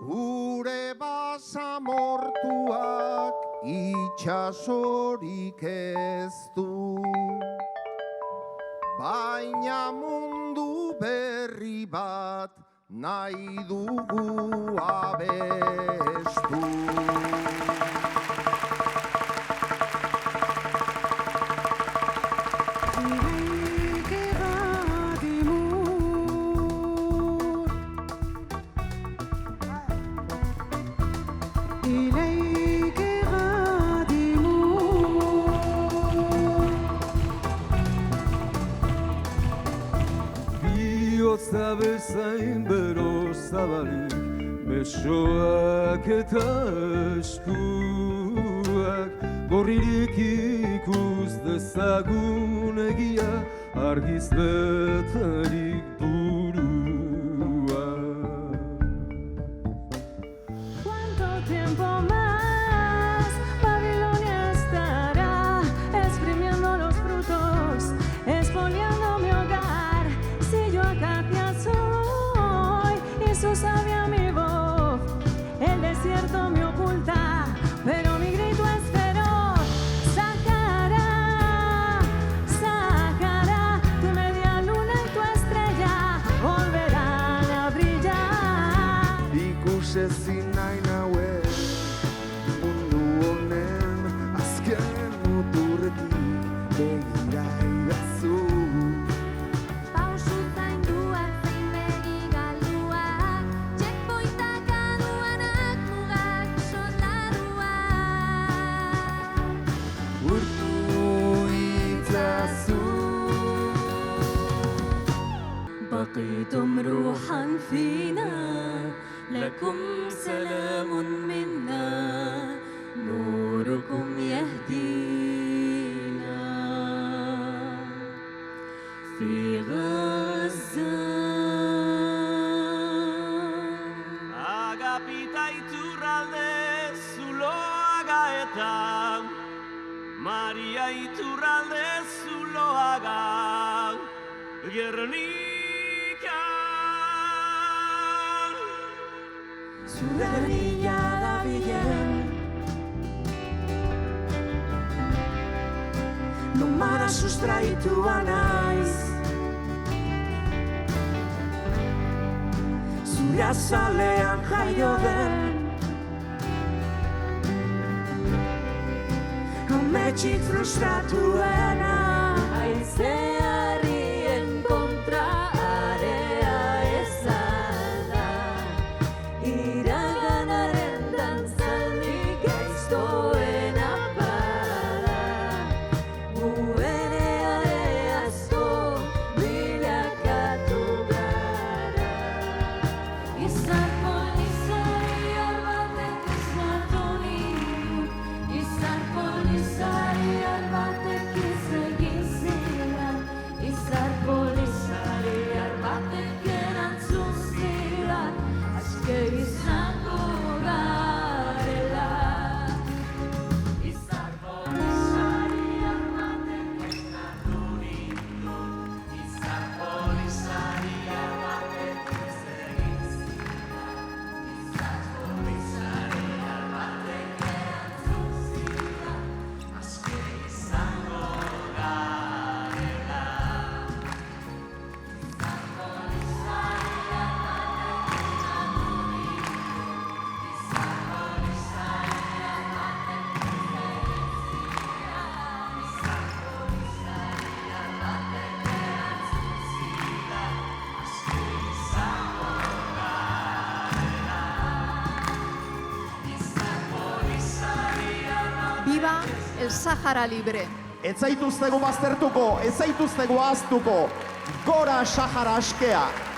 Gure basamortuak itxasorik ez du, baina mundu berri bat nahi dugu abestu. Bihotza bezain bero zabalik, besoak eta eskuak, gorririk ikus dezagun egia, argiz betarik burua. ¿Cuánto tiempo más Babilonia estará exprimiendo los frutos, expoliando mi hogar? Si yo Acacia soy y su sabia mi voz, el desierto me oculta, pero mi grito es feroz. Sahara, Sahara, tu media luna y tu estrella volverán a brillar. Ikusezin nahi nauen mundu honen azken muturretik begira idazu. Pausu zainduak zein begi galduak, checkpointak aduanak mugak soldaduak. Urtu itzazu. بقيتم روحا فينا لكم سلام منا نوركم يهدينا في غزة Agapita iturralde zuloaga eta Maria iturralde zuloaga Gernika Zure herria da bilen Nomara sustraitua naiz Zure azalean jaio den Ametsik frustratuena Haizearrien kontra area ezala Iraganaren dantzaldik aiztoena para Gueneare asko bilakatu gara Izar polizariar batek esnatu nindu Izar polizariar batek izegin zidan Izar polizariar batek erantzun zidan Aske izango garela Izar polizariar batek esnatu nindu Izar polizariar batek izegin zidan Izar polizariar batek erantzun zidan Aske izango garela Izar polizariar batek esnatu nindu Izar polizariar batek izegin zidan Izar polizariar batek erantzun zidan Aske izango garela Izar polizariar batek Viva el Sahara libre. Ez zaituztegu baztertuko, ez zaituztegu ahaztuko. Gora Sahara askea!